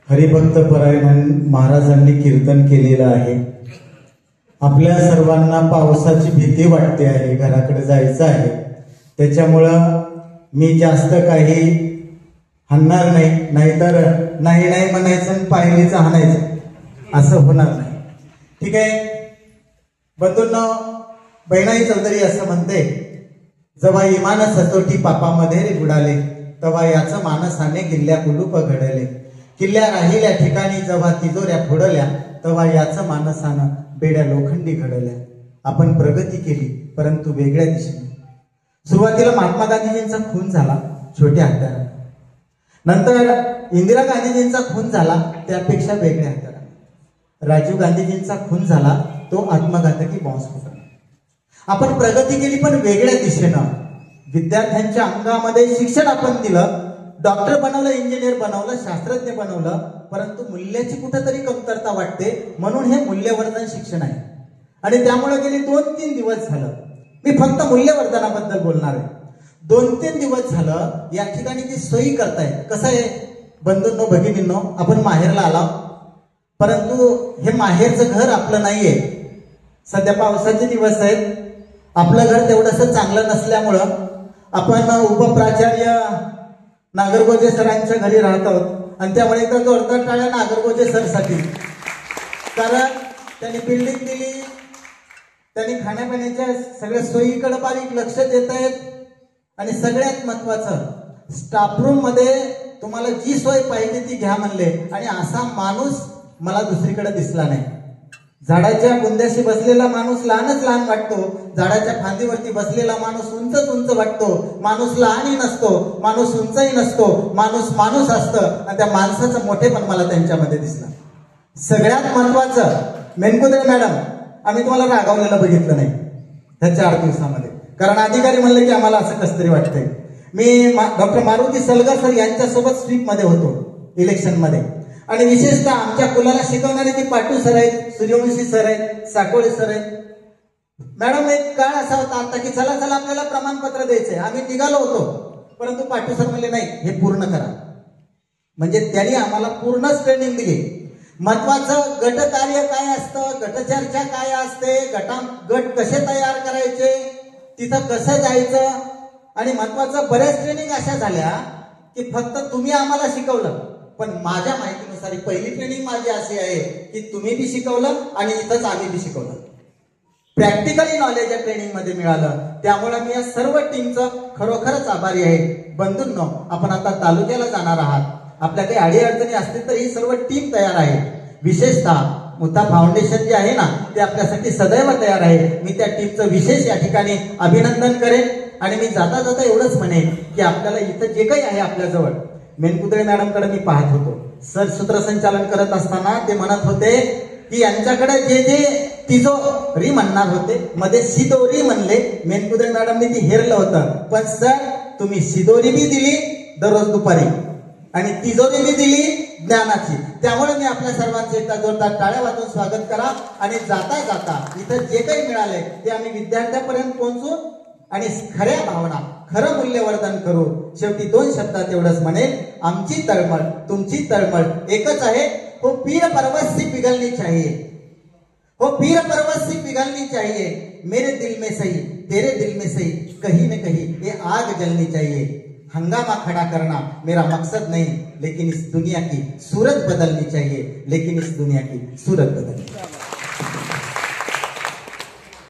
हरिभक्त परायण महाराजांनी कीर्तन केलेलं आहे। आपल्या सर्वांना पावसाची भीती वाटते आहे, घराकडे जायचं आहे, त्याच्यामुळं मी जास्त काही हाणणार नाही, नाहीतर नाही नाही म्हणायचं पाहिलीचं हाणायचं असं होणार नाही। ठीक आहे बंधूंनो, बहिणाई चौधरी असं म्हणते, जेव्हा इमान सचोटी पापामध्ये रे बुडाले, तेव्हा याचं मानसाने किल्ल्या कुलूप घडले। किल्ल्या राहिल्या ठिकाणी जेव्हा तिजोऱ्या फोडल्या, तेव्हा याचं मानसानं बेड्या लोखंडी घडल्या। आपण प्रगती केली परंतु वेगळ्या दिशेने। सुरुवातीला महात्मा गांधीजींचा खून झाला छोट्या हत्याराने, नंतर इंदिरा गांधीजींचा खून झाला त्यापेक्षा वेगळ्या हत्याराने, राजीव गांधीजींचा खून झाला तो आत्मघातकी बॉम्बस्फोटाने। आपण प्रगती केली पण वेगळ्या दिशेनं। विद्यार्थ्यांच्या अंगामध्ये शिक्षण आपण दिलं, डॉक्टर बनवलं, इंजिनियर बनवलं, शास्त्रज्ञ बनवलं, परंतु मूल्याची कुठेतरी कमतरता वाटते, म्हणून हे मूल्यवर्धन शिक्षण आहे। आणि त्यामुळे गेले 2-3 दिवस झालं मी फक्त मूल्यवर्धनाबद्दल बोलणार आहे। 2-3 दिवस झालं या ठिकाणी जी सोयी करतायत, कसं आहे बंधूंनो भगिनींनो, आपण माहेरला आला, परंतु हे माहेरचं घर आपलं नाहीये। सध्या पावसाचे दिवस आहेत, आपलं घर तेवढंसं चांगलं नसल्यामुळं आपण उपप्राचार्य नागरगोजे सरांच्या घरी राहत आहोत आणि त्यामुळे तर जोरदार टाळ्या नागरगोजे सर साठी, कारण त्यांनी बिल्डिंग दिली, त्यांनी खाण्यापिण्याच्या सगळ्या सोयीकडे बारीक लक्ष देत आहेत। आणि सगळ्यात महत्वाचं, स्टाफ रूम मध्ये तुम्हाला जी सोय पाहिजे ती घ्या म्हणले, आणि असा माणूस मला दुसरीकडे दिसला नाही। झाडाच्या बुंद्याशी बसलेला माणूस लहानच लहान वाटतो, झाडाच्या फांदीवरती बसलेला माणूस उंचच उंच वाटतो। माणूस लहानही नसतो, माणूस उंचही नसतो, माणूस माणूस असतं, आणि त्या माणसाचं मोठेपण मला त्यांच्यामध्ये दिसलं। सगळ्यात महत्वाचं, मेनकुदरे मॅडम, आम्ही तुम्हाला रागावलेलं बघितलं नाही त्या 4 दिवसामध्ये, कारण अधिकारी म्हणले की आम्हाला असं कसं तरी वाटतंय। मी डॉक्टर मारुती सलगर सर यांच्यासोबत स्वीप मध्ये होतो इलेक्शन मध्ये, आणि विशेषतः आमच्या कुलाला शिकवणारे जे पाटू सर आहेत, सूर्यवंशी सर आहेत, साकोळे सर आहेत। मॅडम एक काळ असा होता आता की चला चला आपल्याला प्रमाणपत्र द्यायचंय, आम्ही निघालो होतो, परंतु पाटू सर म्हणले नाही हे पूर्ण करा, म्हणजे त्यांनी आम्हाला पूर्णच ट्रेनिंग दिली। महत्वाचं गटकार्य काय असतं, गटचर्चा काय असते, गट कसे तयार करायचे, तिथं कसं जायचं, आणि महत्वाचं बऱ्याच ट्रेनिंग अशा झाल्या की फक्त तुम्ही आम्हाला शिकवलं, पण माझ्या माहितीनुसार पहिली ट्रेनिंग माझी अशी आहे की तुम्ही बी शिकवलं आणि इथंच आम्ही बी शिकवलं, प्रॅक्टिकली नॉलेज या ट्रेनिंग मध्ये मिळालं। त्यामुळे मी या सर्व टीमचं खरोखरच आभारी आहे। बंधूंनो, आपण आता तालुक्याला जाणार आहात, आपल्या काही अडीअडचणी असतील तर ही सर्व टीम तयार आहे। विशेषतः मुथा फाउंडेशन जे आहे ना, ते आपल्यासाठी सदैव तयार आहे। मी त्या टीमचं विशेष या ठिकाणी अभिनंदन करेन, आणि मी जाता जाता एवढंच म्हणेन की आपल्याला इथं जे काही आहे आपल्याजवळ, मेनकुदरे मॅडमकडे मी पाहत होतो, सर सूत्रसंचालन करत असताना ते म्हणत होते की यांच्याकडे जे जे तिजोरी म्हणणार होते, मध्ये शिदोरी म्हणले, मेनकुदरे मॅडमने ती हेरलं होतं, पण सर तुम्ही शिदोरी बी दिली दररोज दुपारी, आणि तिजोरी बी दिली ज्ञानाची। त्यामुळे मी आपल्या सर्वांचे एकदा जोरदार टाळ्या वाजवून स्वागत करा, आणि जाता जाता इथं जे काही मिळाले ते आम्ही विद्यार्थ्यांपर्यंत पोहोचू आणि खऱ्या भावना, खरं मूल्यवर्धन करू। शेवटी 2 शब्दात एवढंच म्हणेल, आमची तळमळ तुमची तळमळ एकच आहे, हो पीर पर्वत सी पिघलनी चाहिए, हो पीर पर्वत सी पिघलनी चाहिए, मेरे दिल में सही तेरे दिल में सही, कहीं न कहीं ये आग जलनी चाहिए। हंगामा खड़ा करना मेरा मकसद नहीं, लेकिन इस दुनिया की सूरत बदलनी चाहिए, लेकिन इस दुनिया की सूरत बदलनी चाहिए।